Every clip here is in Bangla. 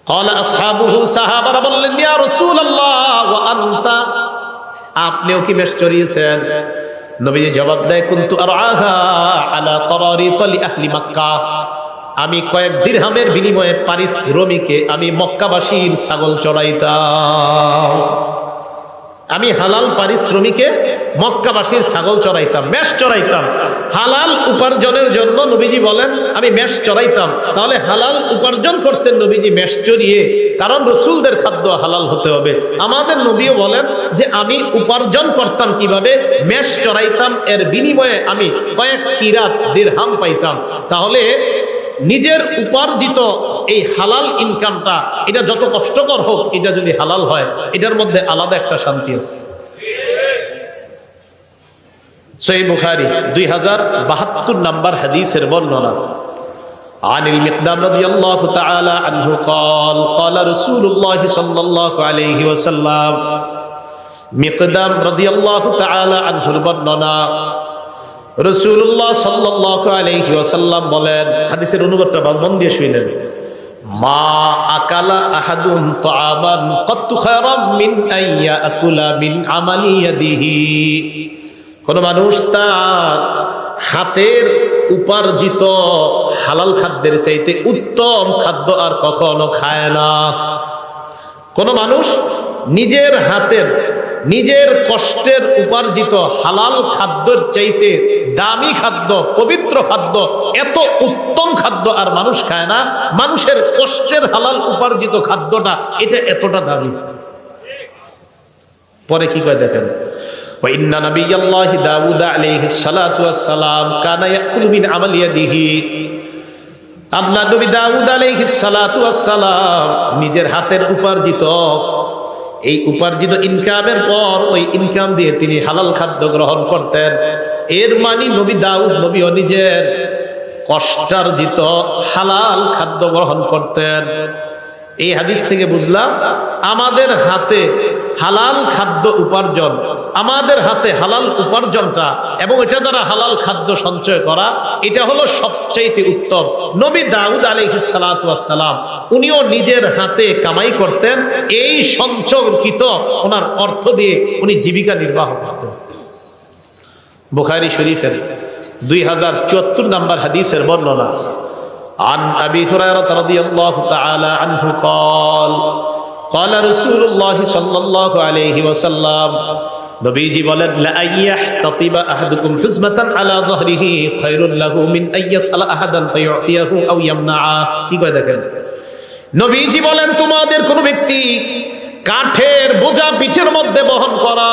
ক্বালা আসহাবুহু, সাহাবারা বললেন, ইয়া রাসূলুল্লাহ ওয়া আনতা, আপনিও কি মেষ চড়িয়েছেন? নবীজি জবাব দেয়, কুনতু আরআহা আলা qararit লি আহলি মক্কাহ, আমি কয়েক দিরহামের বিনিময়ে পারিশ্রমিকে আমি মক্কাবাসীর ছাগল চড়াইতাম। আমি হালাল পারিশ্রমিকে মক্কাবাসীর ছাগল চড়াইতাম, মেষ চড়াইতাম। হালাল উপার্জনের জন্য নবীজি বলেন আমি মেষ চড়াইতাম। তাহলে হালাল উপার্জন করতেন নবীজি মেষ চড়িয়ে, কারণ রাসূলদের খাদ্য হালাল হতে হবে। আমাদের নবীও বলেন যে আমি উপার্জন করতাম কিভাবে? মেষ চড়াইতাম, এর বিনিময়ে আমি কয়েক কিরাত দিরহাম পাইতাম। তাহলে নিজের উপার্জিত এই হালাল ইনকামটা, এটা যত কষ্টকর হোক, এটা যদি হালাল হয়, এটার মধ্যে আলাদা একটা শান্তি আছে। সহিহ বুখারী 2072 নম্বর হাদিসের বর্ণনা, আনিল মিকদাম রাদিয়াল্লাহু তাআলা আনহু قال قال رسول الله صلى الله عليه وسلم, মিকদাম রাদিয়াল্লাহু তাআলা আনহুর বর্ণনা, রাসূলুল্লাহ সাল্লাল্লাহু আলাইহি ওয়াসাল্লাম বলেন, হাদিসের অনুবাদটা মন দিয়ে শুনেন, মা আকালা আহাদুন তাআমান কাত্তু খায়রাম মিন আইয়া আকুলা মিন আমালি ইয়াদিহি, কোন মানুষ তার হাতের উপার্জিত হালাল খাদ্যের চাইতে উত্তম খাদ্য আর কখনো খায় না। কোন মানুষ নিজের হাতের, নিজের কষ্টের উপার্জিত হালাল খাদ্যের চাইতে দামি খাদ্য, পবিত্র খাদ্য, এত উত্তম খাদ্য আর মানুষ খায় না। মানুষের কষ্টের হালাল উপার্জিত খাদ্যটা এটা এতটা দামি। পরে কি কয় দেখেন, وإن نبي الله داود عليه الصلاة والسلام كان يأكل من عمل يده, আল্লাহ নবী দাউদ আলাইহিস সালাতু ওয়াস সালাম নিজের হাতের উপার্জিত, এই উপার্জিত ইনকামের পর ওই ইনকাম দিয়ে তিনি হালাল খাদ্য গ্রহণ করতেন। এর মানে নবী দাউদ নবীও নিজের কষ্টার্জিত হালাল খাদ্য গ্রহণ করতেন। এই হাদিস থেকে বুঝলাম আমাদের হাতে হালাল খাদ্য উপার্জন, আমাদের হাতে হালাল উপার্জনটা এবং এটা দ্বারা হালাল খাদ্য সঞ্চয় করা, এটা হলো সবচেয়ে উত্তম। নবী দাউদ আলাইহিস সালাতু ওয়াস সালাম উনিও নিজের হাতে কামাই করতেন, এই সঞ্চয়কৃত ওনার অর্থ দিয়ে উনি জীবিকা নির্বাহ করতেন। বুখারী শরীফের 2074 নম্বর হাদিসের বর্ণনা, عن أبي هريرة رضي الله تعالى عنه قال قال رسول الله صلى الله عليه وسلم, নবীজি বলেন, লা আইয়াহতাতিবা আহাদুকুম হুজমাতান আলা যহরিহি খায়রুন লাহু মিন আইয়াসআলা আহাদান ফায়ুতিয়াহু আও ইয়ামনাআ। কি কয় দেখেন, নবীজি বলেন তোমাদের কোন ব্যক্তি কাঠের বোঝা পিঠের মধ্যে বহন করা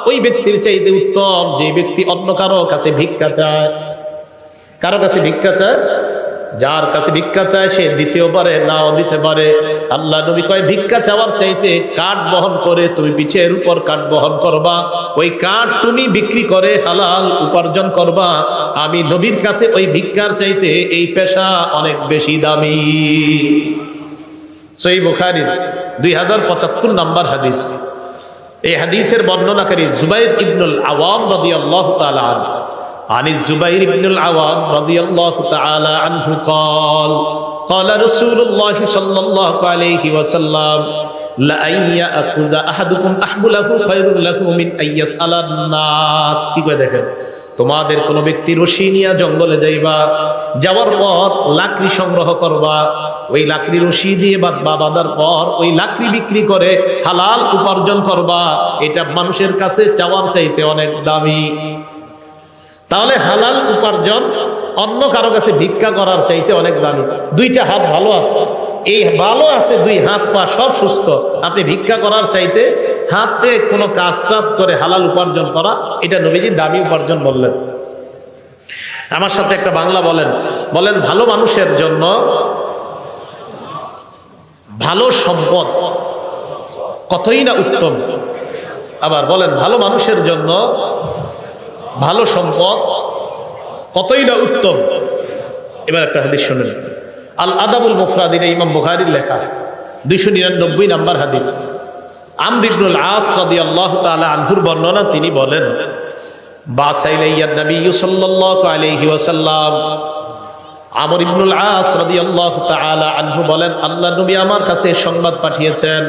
ওই ব্যক্তির চাইতে উত্তম যে ব্যক্তি অন্য কারো কাছে ভিক্ষা চায়। কারো কাছে ভিক্ষা চায়, যার কাছে ভিক্ষা চায় সে দিতেও পারে, নাও দিতে পারে। আল্লাহ নবী কয় ভিক্ষা চাওয়ার চাইতে কাঠ বহন করে তুমি পিঠের উপর কাঠ বহন করবা, ওই কাঠ তুমি বিক্রি করে হালাল উপার্জন করবা। আমি নবীর কাছে ওই ভিক্ষার চাইতে এই পেশা অনেক বেশি দামি। সহিহ বুখারী 2075 নম্বর হাদিস। এই হাদিসের বর্ণনাকারী জুবাইর ইবনুল আওয়াম রাদিয়াল্লাহু তাআলা আনহু, عن الزبير بن العوام رضي الله تعالى عنه قال قال رسول الله صلى الله عليه وسلم لأن يأخذ أحدكم أحبله خير له من أن يسأل الناس। কি কয় দেখেন, তোমাদের কোন ব্যক্তি রশি নিয়ে জঙ্গলে যাইবা, যাওয়ার পর লাকড়ি সংগ্রহ করবা, ওই লাকড়ি রশি দিয়ে বাঁধার পর ওই লাকড়ি বিক্রি করে হালাল উপার্জন করবা, এটা মানুষের কাছে চাওয়ার চাইতে অনেক দামি। তাহলে হালাল উপার্জন অন্য কারো কাছে ভিক্ষা করার চাইতে অনেক দামি। দুইটা হাত ভালো আছে, এই ভালো আছে, দুই হাত পা সব সুস্থ, আপনি ভিক্ষা করার চাইতে হাতে কোনো কাজ টাজ করে হালাল উপার্জন করা, এটা নবীজি দামি উপার্জন বললেন। আমার সাথে একটা বাংলা বলেন, বলেন ভালো মানুষের জন্য ভালো সম্পদ কতই না উত্তম। আবার বলেন ভালো মানুষের জন্য ভালো সম্পদ কতই না উত্তম। এবার একটা হাদিস শুনেন, আল আদাবুল মুফরাদ, ইমাম বুখারীর লেখা, 299 নম্বর হাদিস। আমর ইবনুল আস রাদিয়াল্লাহু তাআলা আনহুর বর্ণনা, তিনি বলেন, বাসাইলাইয়া নবী সাল্লাল্লাহু আলাইহি ওয়াসাল্লাম আমর ইবনুল আস রাদিয়াল্লাহু তাআলা আনহু বলেন, আল্লাহর নবী আমার কাছে সংবাদ পাঠিয়েছেন,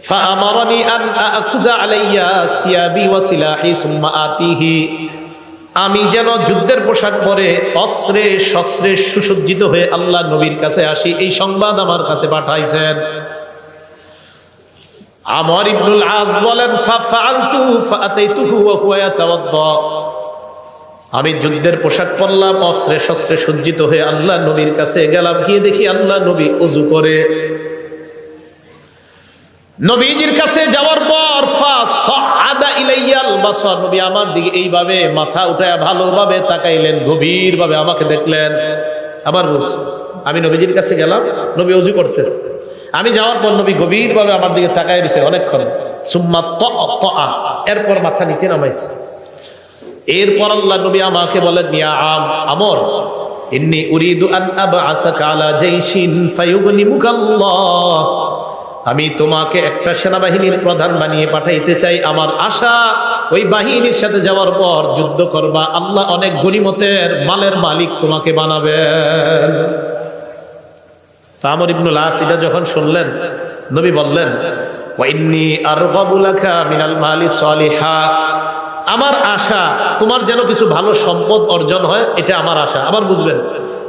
ফাআমারানি আন আখুযা আলাইয়া সিয়াবি ওয়া সিলাহি সুম্মা আতিহি, আমি যেন যুদ্ধের পোশাক পরে অস্ত্রে শস্ত্রে সুসজ্জিত হয়ে আল্লাহ নবীর কাছে আসি, এই সংবাদ আমার কাছে পাঠাইছেন। আমর ইবনুল আস বলেন, ফাআলতু ফাআতাইতুহু ওয়া হুয়া ইয়াতাওয়াদ্দা, আমি যুদ্ধের পোশাক পরলাম, অস্ত্রে শস্ত্রে সজ্জিত হয়ে আল্লাহ নবীর কাছে গেলাম, গিয়ে দেখি আল্লাহ নবী ওযু করে। নবীজির কাছে যাওয়ার পর ফাসাআদা ইলাইয়াল বাসার, নবী আমার দিকে এইভাবে মাথা উঠায় ভালোভাবে তাকাইলেন, গভীরভাবে আমাকে দেখলেন। আবার বলছি, আমি নবীজির কাছে গেলাম, নবী ওযু করতেছে, আমি যাওয়ার পর নবী গভীরভাবে আমার দিকে তাকায় রয়েছে অনেকক্ষণ। সুম্মা তাআ, এরপর মাথা নিচে নামাইছে। এরপর আল্লাহ নবী আমাকে বলেন, ইয়া আমর, ইন্নী উরিদু আন আবআসাকা আলা জাইশিন ফায়ুগনিমুকাল্লাহ, আমি তোমাকে একটা সেনাবাহিনীর প্রধান বানিয়ে পাঠাইতে চাই। আমার আশা ওই বাহিনীর সাথে যাওয়ার পর যুদ্ধ করবা, আল্লাহ অনেক গনিমতের মালের মালিক তোমাকে বানাবেন। আমর ইবনুল আস এটা যখন শুনলেন, নবী বললেন, ওয়া ইন্নী আরগাবু লাকা মিনাল মালি সালিহা, আমার আশা তোমার যেন কিছু ভালো সম্পদ অর্জন হয়, এটা আমার আশা। আবার বুঝবেন,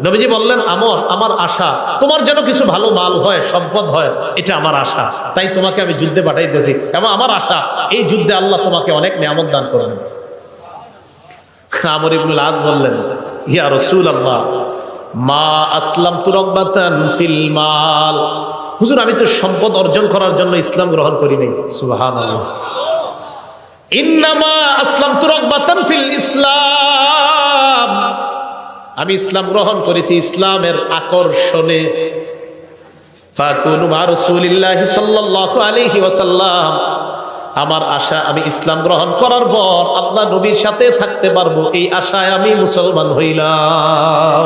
নবীজি বললেন, আমর, আমার আশা তোমার যেন কিছু ভালো মাল হয়, সম্পদ হয়, এটা আমার আশা, তাই তোমাকে আমি যুদ্ধে পাঠাইতেছি, এবং আমার আশা এই যুদ্ধে আল্লাহ তোমাকে অনেক নিয়ামত দান করবেন। আমর ইবনুল আস বললেন, ইয়া রাসূলুল্লাহ, মা আসলামতু রাগবাতান ফিল মাল, হুজুর আমি তো সম্পদ অর্জন করার জন্য ইসলাম গ্রহণ করি নাই। সুবহানাল্লাহ। ইন্নামা আসলামতু রাগবাতান ফিল ইসলাম, আমি ইসলাম গ্রহণ করেছি ইসলামের আকর্ষণে। ফাকুনু মা রাসূলিল্লাহি সাল্লাল্লাহু আলাইহি ওয়াসাল্লাম, আমার আশা আমি ইসলাম গ্রহণ করার পর আল্লাহ নবীর সাথে থাকতে পারবো, এই আশায় আমি মুসলমান হইলাম।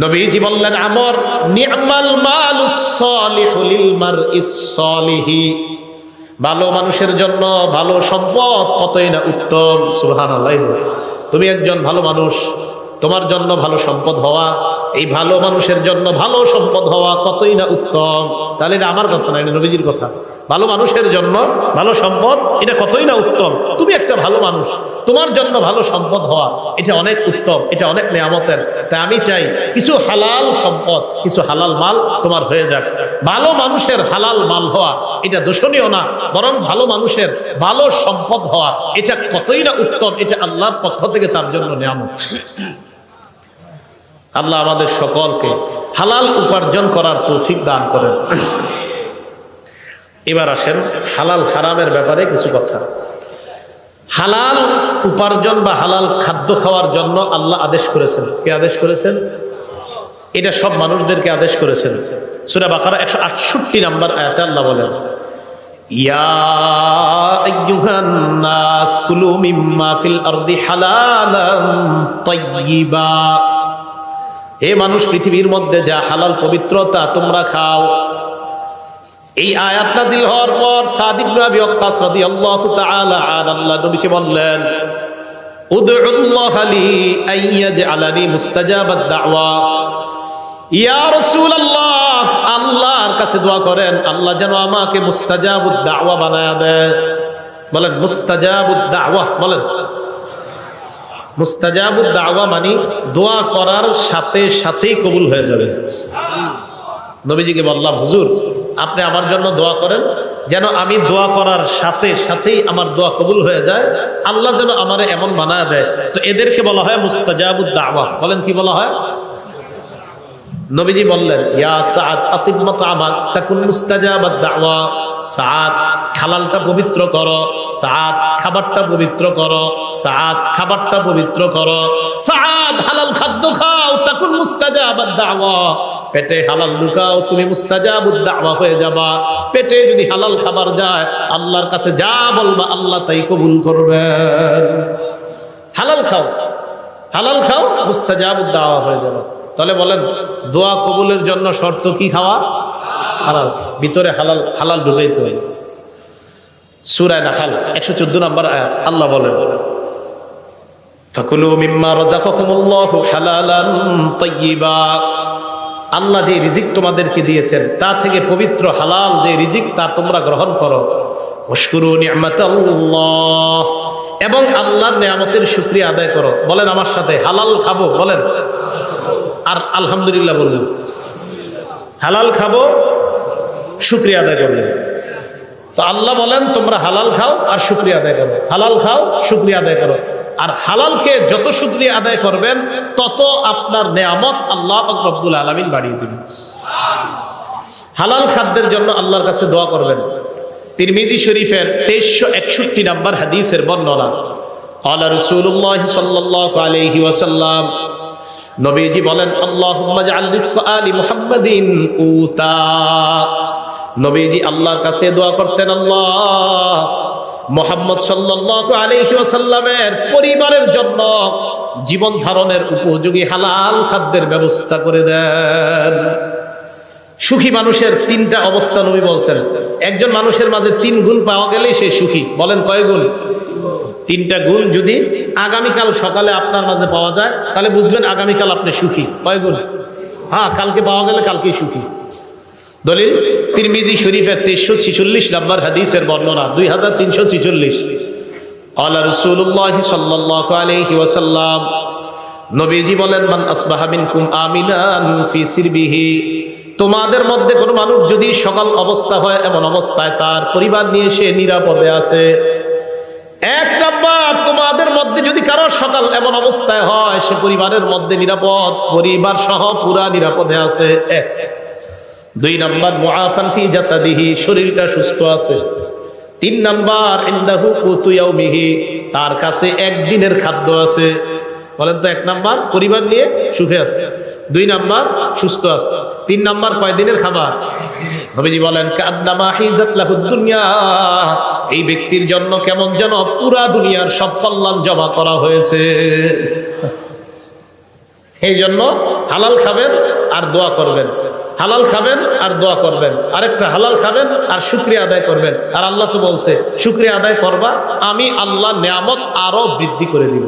নবীজি বললেন, আমর, নি'মাল মালুস সালিহু লিল মারইস সালিহি, ভালো মানুষের জন্য ভালো সম্পদ কতই না উত্তম। সুবহানাল্লাহ। তুমি একজন ভালো মানুষ, তোমার জন্য ভালো সম্পদ হওয়া, এই ভালো মানুষের জন্য ভালো সম্পদ হওয়া কতই না উত্তম। তাহলে এটা আমার কথা না, এটা নবীজির কথা। ভালো মানুষের জন্য ভালো সম্পদ, এটা কতই না উত্তম। তুমি একটা ভালো মানুষ, তোমার জন্য ভালো সম্পদ হওয়া, এটা অনেক উত্তম, এটা অনেক নেয়ামতের। তাই আমি চাই কিছু হালাল সম্পদ, কিছু হালাল মাল তোমার হয়ে যাক। ভালো মানুষের হালাল মাল হওয়া এটা দোষণীয় না, বরং ভালো মানুষের ভালো সম্পদ হওয়া এটা কতই না উত্তম, এটা আল্লাহর পক্ষ থেকে তার জন্য নেয়ামত। আল্লাহ আমাদের সকলকে হালাল উপার্জন করার তৌফিক দান করেন। এবার আসেন হালাল হারামের ব্যাপারে কিছু কথা। হালাল উপার্জন বা হালাল খাদ্য খাওয়ার জন্য আল্লাহ আদেশ করেছেন। কে আদেশ করেছেন? এটা সব মানুষদেরকে আদেশ করেছেন। সূরা বাকারা 168 নম্বর আয়াতে আল্লাহ বলেন, ইয়া আইয়ুহান নাস কুলু মিম্মা ফিল আরদি হালালান তাইয়্যিবা, হে মানুষ, পৃথিবীর মধ্যে যা হালাল পবিত্রতা তোমরা খাও। এই আয়াত নাযিল হওয়ার পর সাদ ইবনে আবি ওয়াক্কাস রাদিয়াল্লাহু তাআলা আনহু আল্লাহ নবীকে বললেন, উদউল্লাহ লি আইয়াজআলানি মুস্তাজাবাদ দাওয়া, ইয়া রাসূলুল্লাহ, আল্লাহর কাছে দোয়া করেন আল্লাহ যেন আমাকে মুস্তাজাবুদ দাওয়া বানায় দেয়। বলেন মুস্তাজাবুদ দাওয়া, বলেন। মুস্তাজাবুদ দাওয়া মানে দোয়া করার সাথে সাথেই কবুল হয়ে যাবে। নবীজিকে বললাম, হুজুর আপনি আমার জন্য দোয়া করেন, যেন আমি দোয়া করার সাথে সাথেই আমার দোয়া কবুল হয়ে যায়, আল্লাহ যেন আমারে এমন বানায় দেয়। তো এদেরকে বলা হয় মুস্তাজাবুদ দাওয়া। বলেন কি বলা হয়? নবীজি বললেন, ইয়া সাআদ আতিব মাতআমাক তাকুন মুস্তাজাবাদ দাওয়া, সাআদ হালালটা পবিত্র করো, সাআদ খাবারটা পবিত্র করো, সাআদ খাবারটা পবিত্র করো, সাআদ হালাল খাদ্য খাও, তাকুন মুস্তাজাবাদ দাওয়া, পেটে হালাল ঢুকাও, তুমি মুস্তাজাবুদ দাওয়া হয়ে যাবা। পেটে যদি হালাল খাবার যায়, আল্লাহর কাছে যা বলবা আল্লাহ তাই কবুল করবেন। হালাল খাও, হালাল খাও, মুস্তাজাবুদ দাওয়া হয়ে যাবে। তাহলে বলেন দোয়া কবুলের জন্য শর্ত কি? খাওয়া হালাল, ভিতরে হালাল, হালাল ঢুকাইতে হয়। সূরা নাহল 114 নম্বর আয়াত আল্লাহ বলেন, ফাকুলু মিম্মা রাযাকাকুমুল্লাহু হালালান তাইয়্যিবা, আল্লাহ যে রিজিক তোমাদেরকে দিয়েছেন তা থেকে পবিত্র হালাল যে রিজিক তা তোমরা গ্রহণ করো। ওয়াশকুরু নি'মাতাল্লাহ, এবং আল্লাহর নিয়ামতের শুকরিয়া আদায় করো। বলেন আমার সাথে, হালাল খাবো, বলেন। আর আলহামদুলিল্লাহ বললেন। হালাল খাবো, শুকরিয়া আদায় করলেন। তো আল্লাহ বলেন তোমরা হালাল খাও আর শুকরিয়া আদায় করো, হালাল খাও, শুকরিয়া আদায় করো। আর হালালকে যত শুকরিয়া আদায় করবেন তত আপনার নেয়ামত আল্লাহ পাক রব্বুল আলামিন বাড়িয়ে দিবেন। হালাল খাদ্যের জন্য আল্লাহর কাছে দোয়া করবেন। তিরমিজি শরীফের 2361 নম্বর হাদিসের বর্ণনা, ক্বালা রাসূলুল্লাহ সাল্লাল্লাহু আলাইহি ওয়াসাল্লাম, নবীজি বলেন, আল্লাহুম্মা জাআল রিজকা আলি মুহাম্মাদিন কুতা। নবীজি আল্লাহর কাছে দোয়া করতেন, আল্লাহ মুহাম্মদ সাল্লাল্লাহু আলাইহি ওয়াসাল্লামের পরিবারের জন্য জীবন ধারণের উপযোগী হালাল খাদ্যের ব্যবস্থা করে দেন। সুখী মানুষের তিনটা অবস্থা নবী বলছেন। একজন মানুষের মাঝে 3 গুণ পাওয়া গেলেই সে সুখী। বলেন কয় গুণ? 3টা গুণ যদি আগামীকাল সকালে আপনার মাঝে পাওয়া যায় তাহলে বুঝবেন আগামীকাল আপনি সুখী। কয় গুণ? হ্যাঁ, কালকে পাওয়া গেলে কালকেই সুখী। দলিল তিরমিজি শরীফের 2346 নম্বর হাদিসের বর্ণনা, 2346। ক্বালা রাসূলুল্লাহ সাল্লাল্লাহু আলাইহি ওয়াসাল্লাম, নবীজি বলেন, মান আসবাহা মিনকুম আমিনান ফি সিরবিহি, তোমাদের মধ্যে কোনো মানুষ যদি সকাল অবস্থা হয় এমন অবস্থায় তার পরিবার নিয়ে সে নিরাপদে আছে। 1 নাম্বার, তোমাদের মধ্যে যদি কারো সকাল এমন অবস্থায় হয় সে পরিবারের মধ্যে নিরাপদ, পরিবার সহ পুরা নিরাপদে আছে। 1। 2 নাম্বার, মুআফান ফি জাসাদিহি, শরীরটা সুস্থ আছে। 3 নাম্বার, ইনদাহু কুতু ইয়াউমিহি, তার কাছে একদিনের খাদ্য আছে। বলেন তো, 1 নাম্বার পরিবার নিয়ে সুখে আছে, 2 নাম্বার সুস্থ আছে, 3 নাম্বার কয়দিনের খাবার? নবীজি বলেন, কাআন্নামা হিজাত লাহুদ দুনিয়া, এই ব্যক্তির জন্য কেমন যেন পুরা দুনিয়ার সব কল্যাণ জমা করা হয়েছে। এই জন্য হালাল খাবেন আর দোয়া করবেন, হালাল খাবেন আর দোয়া করবেন। আরেকটা, হালাল খাবেন আর শুকরিয়া আদায় করবেন। আর আল্লাহ তো বলছে শুকরিয়া আদায় করবা, আমি আল্লাহ নিয়ামত আরো বৃদ্ধি করে দিব।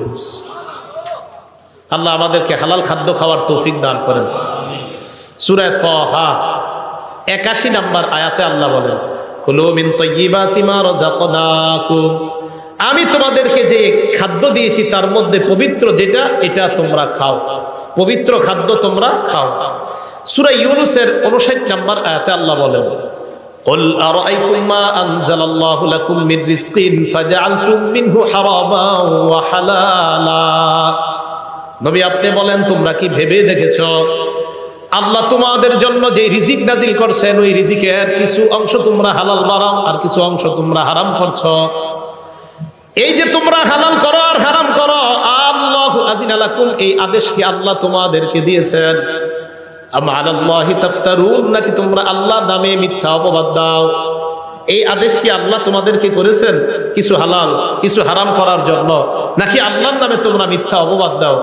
আল্লাহ আমাদেরকে হালাল খাদ্য খাওয়ার তৌফিক দান করেন। সূরা তাহা 81 নম্বর আয়াতে আল্লাহ বলেন, কুলু মিন তাইয়্যিবাতি মা রাযাকনাকুম, আমি তোমাদেরকে যে খাদ্য দিয়েছি তার মধ্যে পবিত্র যেটা, এটা তোমরা খাও, পবিত্র খাদ্য তোমরা খাও। সূরা ইউনূসের 59 নম্বর আয়াতে আল্লাহ বলেন, কুল আরাআইতুম মা আনজালাল্লাহু লাকুম মির রিজকিন ফাজআলতুম মিনহু হারামান ওয়া হালালা। নবী আপনি বলেন, তোমরা কি ভেবে দেখেছো আল্লাহ তোমাদের জন্য যে রিজিক নাজিল করছেন ওই রিজিকের কিছু অংশ তোমরা হালাল বানাও আর কিছু অংশ তোমরা হারাম করছো। এই যে তোমরা হালাল করো আর হারাম করো, আল্লাহু আযিনা লাকুম, এই আদেশ কি আল্লাহ তোমাদেরকে দিয়েছেন? আম আলাল্লাহি তাফতারুন, নাকি তোমরা আল্লাহর নামে মিথ্যা অপবাদ দাও? এই আদেশ কি আল্লাহ তোমাদেরকে করেছেন কিছু হালাল কিছু হারাম করার জন্য, নাকি আল্লাহর নামে তোমরা মিথ্যা অপবাদ দাও?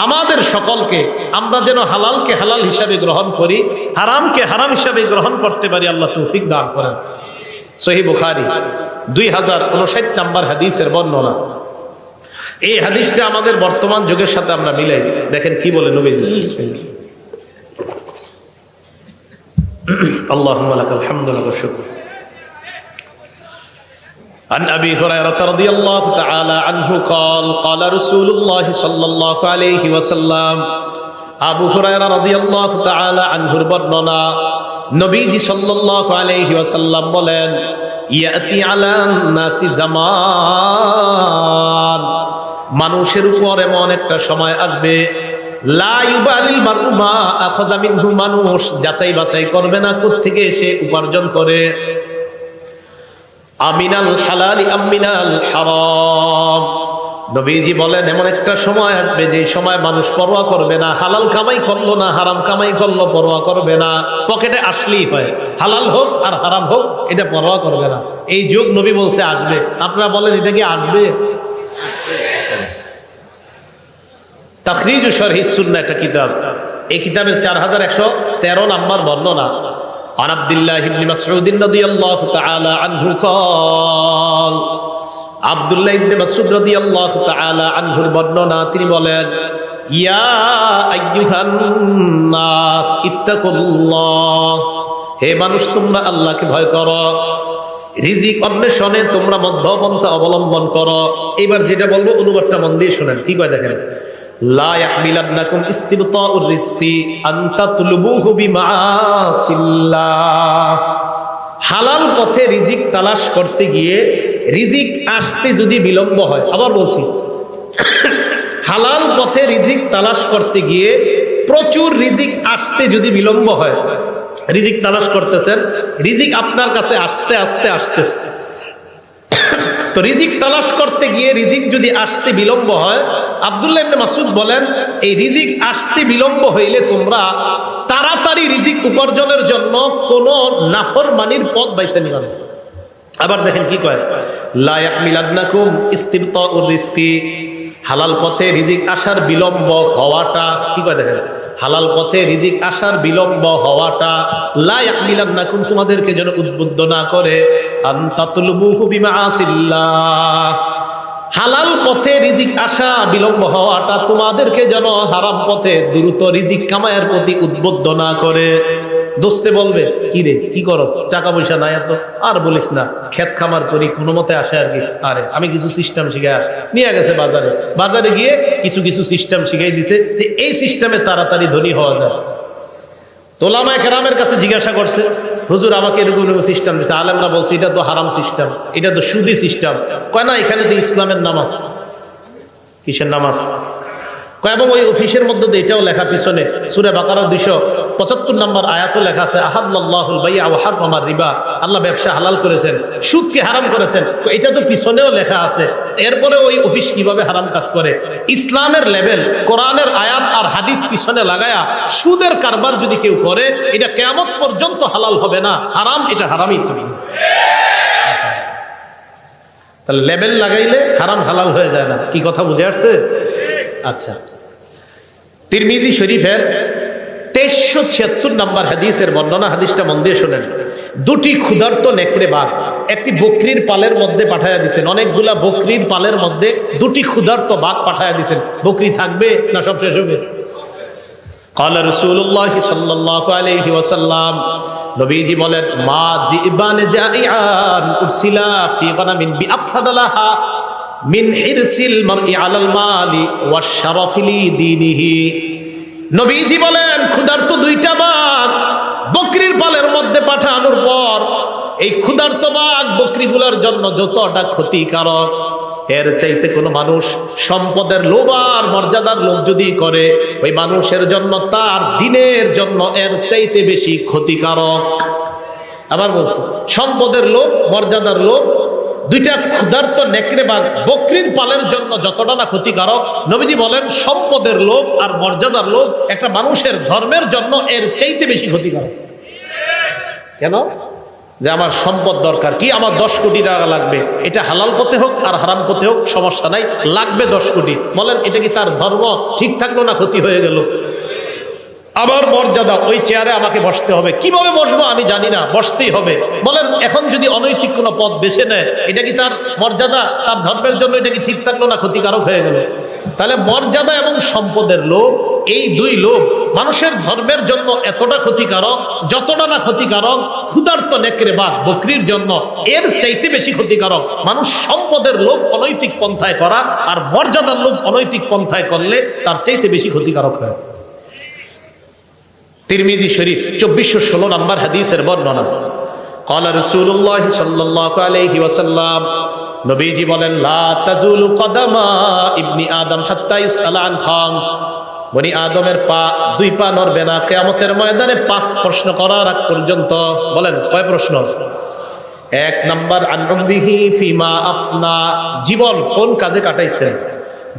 আমাদের সকলকে আমরা যেন হালালকে হালাল হিসাবে গ্রহণ করি, হারামকে হারাম হিসাবে গ্রহণ করতে পারি, আল্লাহ তৌফিক দান করেন। সহিহ বুখারী 2059 নম্বর হাদিসের বর্ণনা। এই হাদিসটা আমাদের বর্তমান যুগের সাথে আমরা মিলাই দেখেন কি বলে নবীজি। আল্লাহুম্মা লাকাল হামদু ওয়া লাকাশ শুকর। عن أبي هريرة رضي الله تعالى عنه قال قال رسول الله صلى الله عليه وسلم, আবু হুরায়রা রাদিয়াল্লাহু তাআলা আনহুর বর্ণনা, নবীজি সাল্লাল্লাহু আলাইহি ওয়াসাল্লাম বলেন, ইয়াতি আলান নাসি জামান, মানুষের উপর এমন একটা সময় আসবে, লা ইউবালিল মারউ মা আখাযা মিনহু, মানুষ যাচাই বাছাই করবে না কোত্থেকে সে উপার্জন করে, আমিনাল হালালি আমিনাল হারাম। নবীজি বলেন এমন একটা সময় আসবে যে সময় মানুষ পরোয়া করবে না, হালাল কামাই করলো না হারাম কামাই করলো পরোয়া করবে না, পকেটে আসলেই হয়, হালাল হোক আর হারাম হোক এটা পরোয়া করবে না। এই যুগ নবী বলছে আসবে। আপনারা বলেন এটা কি আসবে? তাখরিজু শরহিস সুন্নাহ একটা কিতাব, এই কিতাবের 4113 নম্বর বর্ণনা। عن عبد الله بن مسعود رضي الله تعالى عنه قال, আব্দুল্লাহ ইবনে মাসউদ রাদিয়াল্লাহু তাআলা আনহুর বর্ণনা, তিনি বলেন, ইয়া আইয়ুহান নাস ইত্তাকুল্লাহ, হে মানুষ তোমরা আল্লাহকে ভয় করো, রিজিক অন্বেষণে তোমরা মধ্যপন্থা অবলম্বন করো। এবার যেটা বলবো অনুবাদটা মন দিয়ে শুনেন, কি কয় দেখেন, লা ইয়াহমিলান্নাকুম ইস্তিবতাউর রিজকি আন তাতলুবুহু বিমাআসিল্লাহ। হালাল পথে রিজিক তালাশ করতে গিয়ে রিজিক আসতে যদি বিলম্ব হয়, আবার বলছি, হালাল পথে রিজিক তালাশ করতে গিয়ে প্রচুর রিজিক আসতে যদি বিলম্ব হয়, রিজিক তালাশ করতেছেন, রিজিক আপনার কাছে আস্তে আস্তে আসতেছে, তো রিজিক তালাশ করতে গিয়ে রিজিক যদি আসতে বিলম্ব হয়, আব্দুল্লাহ ইবনে মাসউদ বলেন, এই রিজিক আসতে বিলম্ব হইলে তোমরা তাড়াতাড়ি রিজিক উপার্জনের জন্য কোন নাফরমানির পথ বাইছে নিবা না। আবার দেখেন কি কয়, লা ইয়াহমিলান্নাকুম ইস্তিবতাউর রিজকি, হালাল পথে রিজিক আসার বিলম্ব হওয়াটা, কি কয় দেখেন, হালাল পথে রিজিক আসার বিলম্ব হওয়াটা লা ইয়াহমিলান্নাকুম, তোমাদেরকে যেন উদ্বুদ্ধ না করে, আন তাতলুবুহু বিমাআসিল্লাহ, হালাল পথে রিজিক আসা বিলম্ব হওয়াটা তোমাদেরকে যেন হারাম পথে দ্রুত রিজিক কামায়ের প্রতি উদ্বুদ্ধ না করে। দোস্তে বলবে, কি রে কি করস, টাকা পয়সা নাই এত, আর বলিস না, ক্ষেত খামার করি কোনো মতে আসে আর কি, আরে আমি কিছু সিস্টেম শিখে আস, নিয়ে গেছে বাজারে, বাজারে গিয়ে কিছু কিছু সিস্টেম শিখাই দিছে যে এই সিস্টেমে তাড়াতাড়ি ধনী হওয়া যায়। ওলামায়ে কেরামের কাছে জিজ্ঞাসা করছে, হুজুর আমাকে এরকম সিস্টেম দিছে, আলেমরা বলছে এটা তো হারাম সিস্টেম, এটা তো সুদি সিস্টেম। কয় না, এখানে তো ইসলামের নামাজ। কিসের নামাজ? কয় এবং ওই অফিসের মধ্যে এটাও লেখা, পিছনে সূরা বাকারার 275 নম্বর আয়াতও লেখা আছে, আহাল্লাল্লাহুল বাই'a ওয়া হারামার রিবা, আল্লাহ ব্যবসা হালাল করেছেন, সুদকে হারাম করেছেন। এটা তো পিছনেও লেখা আছে, এরপরে ওই অফিস কিভাবে হারাম কাজ করে? ইসলামের লেভেল, কোরআনের আয়াত আর হাদিস পিছনে লাগায়া সুদের কারবার যদি কেউ করে, এটা কিয়ামত পর্যন্ত হালাল হবে না, হারাম, এটা হারামই থাকবে। তাহলে লেভেল লাগাইলে হারাম হালাল হয়ে যায় না। কি কথা বুঝে আসছে? আচ্ছা, তিরমিজি শরীফের 2376 নম্বর হাদিসের বর্ণনা, হাদিসটা মন দিয়ে শোনেন। দুটি ক্ষুধার্ত নেকড়ে বাঘ একটি বকরির পালের মধ্যে পাঠায়া দিয়েছেন, অনেকগুলা বকরির পালের মধ্যে দুটি ক্ষুধার্ত বাঘ পাঠায়া দিয়েছেন। বকরি থাকবে না সব শেষ হবে? ক্বালা রাসূলুল্লাহ সাল্লাল্লাহু আলাইহি ওয়াসাল্লাম, নবীজি বলেন, মা জিবান জাইআন উরসিলা ফি গানামিন বিআফসাদালাহা মিন হিরসিল মারই আলাল মালি ওয়াশ শারাফি লিদীনিহি। নবীজি বলেন, ক্ষুধার্ত দুইটা বাঘ বকরির পালের মধ্যে পাঠানোর পর এই ক্ষুধার্ত বাঘ বকরিগুলোর জন্য যতটা ক্ষতিকারক, এর চাইতে কোনো মানুষ সম্পদের লোভ আর মর্যাদার লোভ যদি করে, ওই মানুষের জন্য তার দিনের জন্য এর চাইতে বেশি ক্ষতিকারক। আবার বলছি, সম্পদের লোভ, মর্যাদার লোভ, দুইটা ক্ষুধার্ত নেকড়ে বাঘ বকরির পালের জন্য যতটা না ক্ষতিকারক, নবীজি বলেন সম্পদের লোভ আর মর্যাদার লোভ একটা মানুষের ধর্মের জন্য এর চাইতে বেশি ক্ষতিকারক। কেন? যে আমার সম্পদ দরকার, কি আমার 10 কোটি টাকা লাগবে, এটা হালাল পথে হোক আর হারাম পথে হোক সমস্যা নাই, লাগবে 10 কোটি। বলেন এটা কি তার ধর্ম ঠিক থাকলো না ক্ষতি হয়ে গেল? আবার মর্যাদা, ওই চেয়ারে আমাকে বসতে হবে, কিভাবে বসবো আমি জানি না, বসতেই হবে। বলেন এখন যদি অনৈতিক কোনো পথ বেছে নেয়, এটা কি তার মর্যাদা, তার ধর্মের জন্য এটা কি ঠিক থাকলো না ক্ষতিকারক হয়ে গেল? তাহলে মর্যাদা এবং সম্পদের লোভ, এই দুই লোভ মানুষের ধর্মের জন্য এতটা ক্ষতিকারক, যতটা না ক্ষতিকারক ক্ষুধার্ত নেকড়ে বাঘ বকরির জন্য এর চাইতে বেশি ক্ষতিকারক মানুষ সম্পদের লোভ অনৈতিক পন্থায় করা, আর মর্যাদার লোভ অনৈতিক পন্থায় করলে তার চাইতে বেশি ক্ষতিকারক হয়। তিরমিজি শরীফ 2416 নম্বর হাদিসের বর্ণনা, ক্বালা রাসূলুল্লাহ সাল্লাল্লাহু আলাইহি ওয়াসাল্লাম, নবীজি বলেন, লা তাজুলু কদামা ইবনি আদম হাত্তা ইউসআলা আন খামস, বনি আদমের পা, দুই পা নড়বে না কিয়ামতের ময়দানে 5 প্রশ্ন করার আগ পর্যন্ত। বলেন কয় প্রশ্ন? 1 নাম্বার আন উমরিহি ফিমা আফনা, জীবন কোন কাজে কাটাইছেন।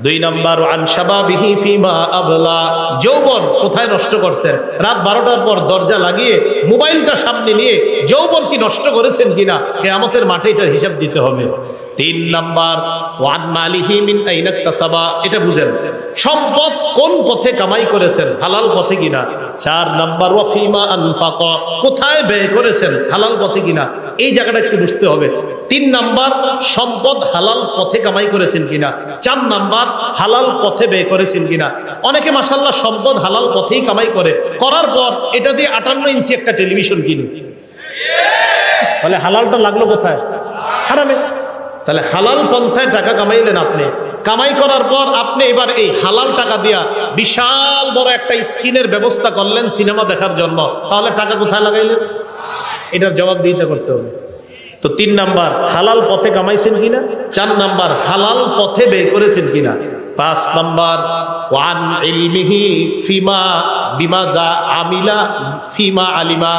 2 নাম্বার আন শাবাবিহি ফিমা আবলা, যৌবন কোথায় নষ্ট করছেন। রাত 12টার পর দরজা লাগিয়ে মোবাইলটা সামনে নিয়ে যৌবন কি নষ্ট করেছেন কিনা, কিয়ামতের মাঠে এটার হিসাব দিতে হবে। তিন নাম্বার ওয়ান মালিহি মিন আইনা ইকতাসাবা, এটা বুঝেন সম্পদ কোন পথে কামাই করেছেন, হালাল পথে কিনা। চার নাম্বার ওয়া ফিমা আনফাকা, কোথায় ব্যয় করেছেন, হালাল পথে কিনা, এই জায়গাটা একটু বুঝতে হবে। তিন নাম্বার সম্পদ হালাল পথে কামাই করেছেন কিনা। চার নাম্বার হালাল পথে ব্যয় করেছেন কিনা। অনেকে মাশাআল্লাহ সম্পদ হালাল পথেই কামাই করে, করার পর এটা দিয়ে 58 ইঞ্চি একটা টেলিভিশন কিনে, তাহলে হালালটা লাগলো কোথায়? হারামে। তাহলে হালাল পন্থায় টাকা কামাইলেন আপনি, কামাই করার পর আপনি এবার এই হালাল টাকা দিয়া বিশাল বড় একটা স্ক্রিনের ব্যবস্থা করলেন সিনেমা দেখার জন্য, তাহলে টাকা কোথায় লাগাইলেন? এটার জবাব দিতে করতে হবে। তো তিন নাম্বার হালাল পথে কামাইছেন কিনা, চার নাম্বার হালাল পথে ব্যয় করেছেন কিনা, পাঁচ নাম্বার ওয়ান ইলমিহি ফিমা বিমা যা আমিলা ফিমা আলিমা,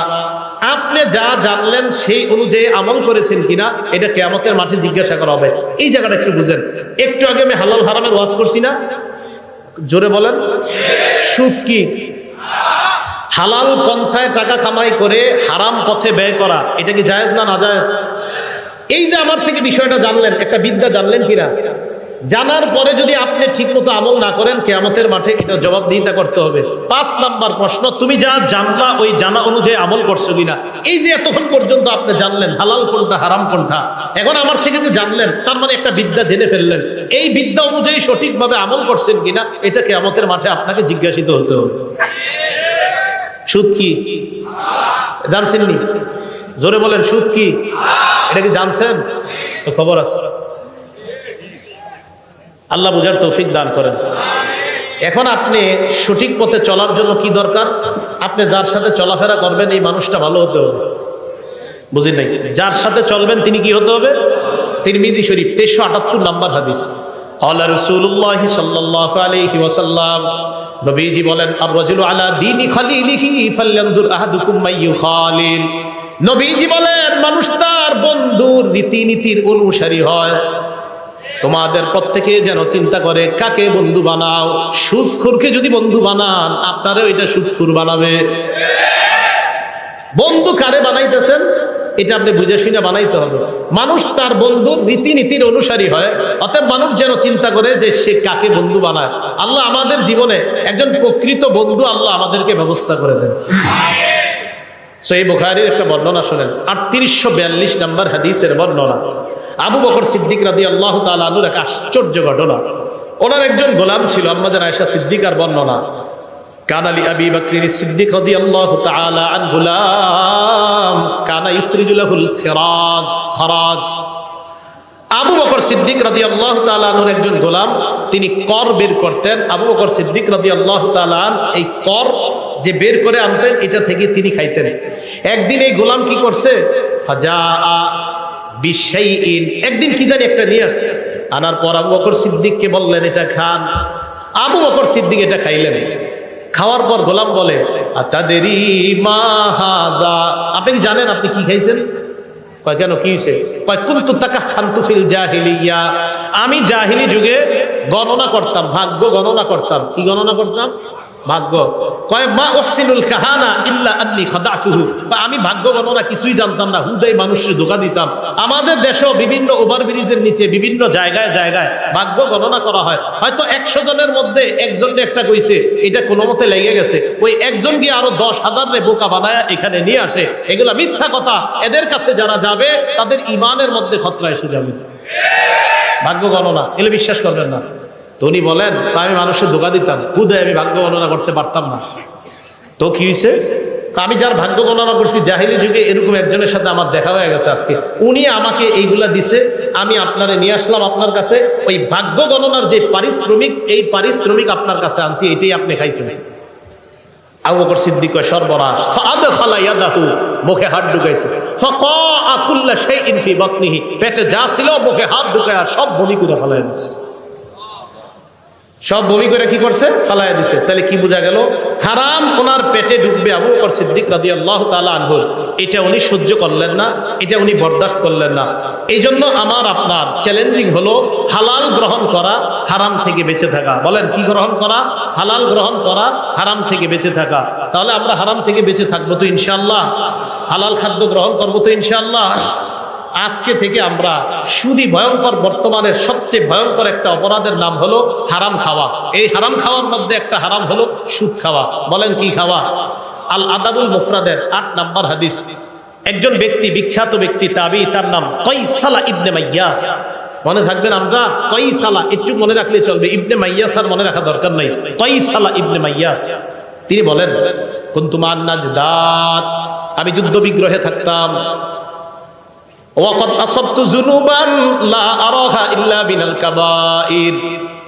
আপনি যা জানলেন সেই অনুযায়ী আমল করেছেন কিনা, এটা কিয়ামতের মাঠে জিজ্ঞাসা করা হবে। এই জায়গাটা একটু বুঝেন। একটু আগে আমি হালাল হারামের ওয়াজ করছি না, জোরে বলেন। সুদ কি? হালাল পন্থায় টাকা কামাই করে হারাম পথে ব্যয় করা, এটা কি জায়েজ না নাজায়েজ? এই যে আমার থেকে বিষয়টা জানলেন, একটা বিদ্যা জানলেন কিনা, জানার পরে যদি আপনি ঠিক মতো আমল না করেন কিয়ামতের মাঠে এটা জবাবদিহিতা করতে হবে। পাঁচ নাম্বার প্রশ্ন, তুমি যা জানলা ওই জানা অনুযায়ী আমল করছো কিনা। এই যে এতক্ষণ পর্যন্ত আপনি জানলেন হালাল কোনটা হারাম কোনটা, এখন আমার থেকে যে জানলেন তার মানে একটা বিদ্যা জেনে ফেললেন, এই বিদ্যা অনুযায়ী সঠিকভাবে আমল করছেন কিনা এটা কিয়ামতের মাঠে আপনাকে জিজ্ঞাসিত হতে হবে। সুদ কি জানছেন নি? জোরে বলেন, সুদ কি? এটা কি জানছেন? তো খবর আছে। আল্লাহ বুঝার তৌফিক দান করেন। এখন আপনি সঠিক পথে চলার জন্য কি দরকার? আপনি যার সাথে চলাফেরা করবেন এই মানুষটা ভালো হতে হবে। বুঝেন নাই? যার সাথে চলবেন তিনি কি হতে হবে? তিরমিজি শরীফ 1378 নম্বর হাদিস, ক্বালা রাসূলুল্লাহ সাল্লাল্লাহু আলাইহি ওয়াসাল্লাম, নবীজি বলেন, আর রাজুলু আলা দীনি খালিলিহি ফালয়ানজুর আহাদুকুম মাইয়ু খালিল। নবীজি বলেন মানুষ তার বন্ধুর রীতিনীতির অনুসারী হয়। তোমাদের প্রত্যেকে যেন চিন্তা করে কাকে বন্ধু বানাও। সুদখোরকে যদি বন্ধু বানান আপনারও এটা সুদখোর বানাবে। বন্ধু কারে বানাইতেছেন এটা আপনি বুঝে শুনে বানাইতে হবে। মানুষ তার বন্ধুর রীতিনীতির অনুসারী হয়, অতএব মানুষ যেন চিন্তা করে যে সে কাকে বন্ধু বানায়। আল্লাহ আমাদের জীবনে একজন প্রকৃত বন্ধু আল্লাহ আমাদেরকে ব্যবস্থা করে দেন। সহিহ বুখারীর একটা বর্ণনা শুনেন, 3842 নম্বর হাদিসের বর্ণনা। আবু বকর সিদ্দিক রাদিয়াল্লাহু তাআলা আনহুর এক আশ্চর্য ঘটনা। ওনার একজন গোলাম ছিল, আম্মা জান আয়েশা সিদ্দিকার বর্ণনা, কানা লি আবি বকর সিদ্দিক রাদিয়াল্লাহু তাআলা আনহু গুলাম কানা ইখরিজু লাহুল খরাজ। আবু বকর সিদ্দিক রাদিয়াল্লাহু তাআলা আনহুর একজন গোলাম, তিনি কর বের করতেন। আবু বকর সিদ্দিক রাদিয়াল্লাহু তাআলা এই কর যে বের করে আনতেন এটা থেকে তিনি খাইতেন। একদিন এই গোলাম কি করছে, ফাজাআ বিশাইইন, একদিন কি জানি একটা নিয়ে আসছে, আনার পর আবু বকর সিদ্দিককে বললেন এটা খান। আবু বকর সিদ্দিক এটা খাইলেন। খাওয়ার পর গোলাম বলে, আতাদেরি মা হাযা, আপনি কি জানেন আপনি কি খাইছেন? কয় কেন, কি হয়েছে? কয় কুনতু তাকাখানতু ফিল জাহিলিয়া, আমি জাহিলি যুগে গণনা করতাম, ভাগ্য গণনা করতাম। কি গণনা করতাম? ভাগ্য। কয় মা উহসিনুল কাহানা ইল্লা আন্নী খাদাতুহু, আমি ভাগ্য গণনা কিছুই জানতাম না, হুদাই মানুষের ধোঁকা দিতাম। আমাদের দেশেও বিভিন্ন ওভারব্রিজের নিচে বিভিন্ন জায়গায় জায়গায় ভাগ্য গণনা করা হয়। হয়তো 100 জনের মধ্যে একজনকে একটা কইছে, এটা কোনো মতে লেগে গেছে, ওই একজন গিয়ে আরো 10,000 রে বোকা বানায় এখানে নিয়ে আসে। এগুলা মিথ্যা কথা। এদের কাছে যারা যাবে তাদের ইমানের মধ্যে খতরা এসে যাবে। ভাগ্য গণনা এগুলো বিশ্বাস করবেন না। তো উনি বলেন, আমি মানুষের ধোঁকা দিতাম, হুদায় আমি ভাগ্য গণনা করতে পারতাম না। তো কি হয়েছে? আমি যার ভাগ্য গণনা করছি জাহিলি যুগে এরকম একজনের সাথে আমার দেখা হয়ে গেছে আজকে, উনি আমাকে এইগুলা দিছে, আমি আপনারে নিয়ে আসলাম আপনার কাছে। ওই ভাগ্য গণনার যে পারিশ্রমিক, এই পারিশ্রমিক আপনার কাছে আনছি, এটাই আপনি খাইছেন। আবু বকর সিদ্দিক কয় সর্বনাশ। ফাআদখালা ইয়াদাহু, মুখে হাত ঢুকাইছে। ফাকাআ কুল্লা শাইইন ফি বাতনিহি, পেটে যা ছিল মুখে হাত ঢুকায় সব বমি করে ফেলায় দিছে। সব বমি করে কি করছে? ফালায়া দিছে। তাহলে কি বোঝা গেল? হারাম ওনার পেটে ঢুকবে আবু বকর সিদ্দিক রাদিয়াল্লাহু তাআলা আনহু, এটা উনি সহ্য করলেন না, এটা উনি বরদাস্ত করলেন না। এই জন্য আমার আপনার চ্যালেঞ্জিং হলো হালাল গ্রহণ করা, হারাম থেকে বেঁচে থাকা। বলেন কি গ্রহণ করা? হালাল গ্রহণ করা, হারাম থেকে বেঁচে থাকা। তাহলে আমরা হারাম থেকে বেঁচে থাকবো তো ইনশাআল্লাহ, হালাল খাদ্য গ্রহণ করবো তো ইনশাআল্লাহ। আজকে থেকে আমরা সুদী ভয়ঙ্কর, বর্তমানের সবচেয়ে ভয়ঙ্কর একটা অপরাধের নাম হলো হারাম খাওয়া। এই হারাম খাওয়ার মধ্যে একটা হারাম হলো সুদ খাওয়া। বলেন কি খাওয়া? আল আদাবুল মুফরাদের ৮ নম্বর হাদিস, একজন ব্যক্তি, বিখ্যাত ব্যক্তি তাবি, তার নাম কয়সালা ইবনে মাইয়াস। মনে থাকবেন, আমরা কয়সালা একটু মনে রাখলে চলবে, ইবনে মাইয়াস আর মনে রাখা দরকার নাই। কয়সালা ইবনে মাইয়াস তিনি বলেন, কুনতু মান নাজদাত, আমি যুদ্ধ বিগ্রহে থাকতাম। ওয়াকাদ আসাবতু যুনুবান লা আরাহা ইল্লা বিনাল কাবাইর,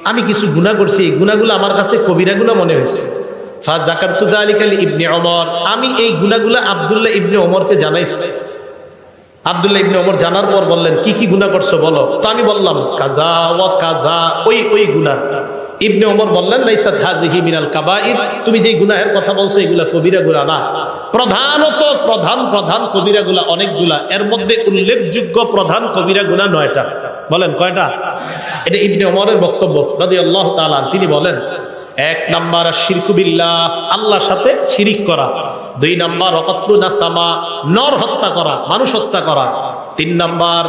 আমি কিছু গুনাহ করছি, এই গুনাহগুলো আমার কাছে কবিরা গুনাহ মনে হয়েছে। ফাযাকারতু যালিকা লিইবনে ওমর, আমি এই গুনাহগুলো আব্দুল্লাহ ইবনে ওমরকে জানাইছি। আব্দুল্লাহ ইবনে ওমর জানার পর বললেন, কি কি গুনাহ করছো বলো। তো আমি বললাম কাজা ওয়া কাজা, ওই গুনাহ। ইবনে ওমর বললেন, লাইসাত হাযিহি মিনাল কাবাইর, তুমি যেই গুনাহের কথা বলছো এগুলা কবিরা গুনাহ না। প্রধান কবিরা গুনাহ অনেকগুলা, এর মধ্যে উল্লেখযোগ্য প্রধান কবিরা গুনাহ 9টা। বলেন কয়টা? এটা ইবনে ওমরের বক্তব্য রাদিয়াল্লাহু তাআলা। তিনি বলেন, 1 নাম্বার শিরকু বিল্লাহ, আল্লাহর সাথে শিরিক করা। 2 নাম্বার ওয়াকাতলু নাসামা, নর হত্যা করা, মানুষ হত্যা করা। 3 নাম্বার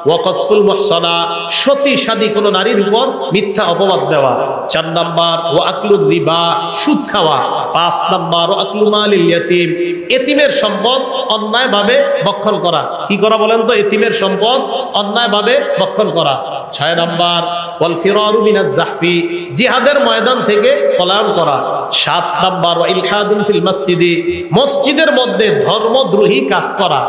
ওয়াকসফুল মুহসানা, সতী সাদী কোন নারীর উপর মিথ্যা অপবাদ দেওয়া। 4 নাম্বার ওয়াকলুর রিবা, সুদ খাওয়া। 5 নাম্বার ওয়াকলু মালিল ইয়াতীম, এতিমের সম্পদ অন্যায়ভাবে ভক্ষণ করা। কি করা বলেন তো? এতিমের সম্পদ অন্যায়ভাবে ভক্ষণ করা। 6 নাম্বার ওয়াল ফিরারু মিনাজ জাহফি, জিহাদের ময়দান থেকে পলায়ন করা। 7 নাম্বার ওয়া ইলহাদুন ফিল মসজিদি, মসজিদের মধ্যে ধর্মদ্রোহী কাজ করা।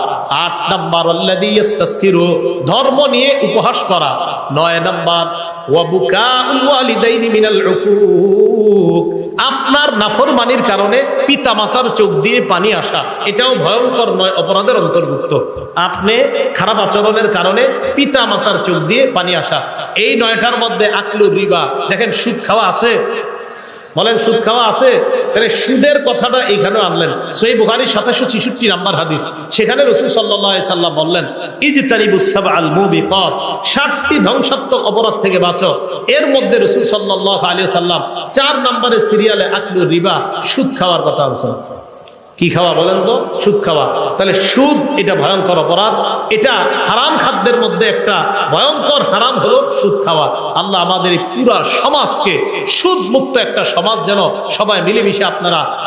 8 নাম্বার আল্লাযী ইস্তাসখিরু, ধর্ম নিয়ে উপহাস করা। 9 নাম্বার ওয়া বুকাউল ওয়ালিদাইনি মিনাল উকুক, আপনার নাফরমানির কারণে পিতামাতার চোখ দিয়ে পানি আসা, এটাও ভয়ঙ্কর 9 অপরাধের অন্তর্ভুক্ত। আপনি খারাপ আচরণের কারণে পিতামাতার চোখ দিয়ে পানি আসা। এই 9টার মধ্যে আকলুর রিবা, দেখেন সুদ খাওয়া আছে। বলেন সুদ খাওয়া আছে? তাহলে সুদের কথাটা এইখানে আনলেন। সহিহ বুখারীর ৭৬৬ নাম্বার হাদিস, সেখানে রাসূল সাল্লাল্লাহু আলাইহি সাল্লাম বললেন, ইজতানিবুস সাবআল মুবিকাত, 7টি ধ্বংসাত্মক অপরাধ থেকে বাঁচো। এর মধ্যে রাসূল সাল্লাল্লাহু আলাইহি সাল্লাম 4 নম্বরে সিরিয়ালে আকলুর রিবা, সুদ খাওয়ার কথা বলেছেন। কি খাওয়া বলেন তো? সুদ খাওয়া। তাহলে সুদ এটা ভয়ঙ্কর অপরাধ, এটা হারাম খাদ্যের মধ্যে একটা ভয়ঙ্কর হারাম হলো সুদ খাওয়া। আল্লাহ আমাদের এই পুরা সমাজকে সুদ মুক্ত একটা সমাজ যেন সবাই মিলেমিশে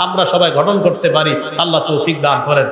আমরা সবাই গঠন করতে পারি, আল্লাহ তৌফিক দান করেন।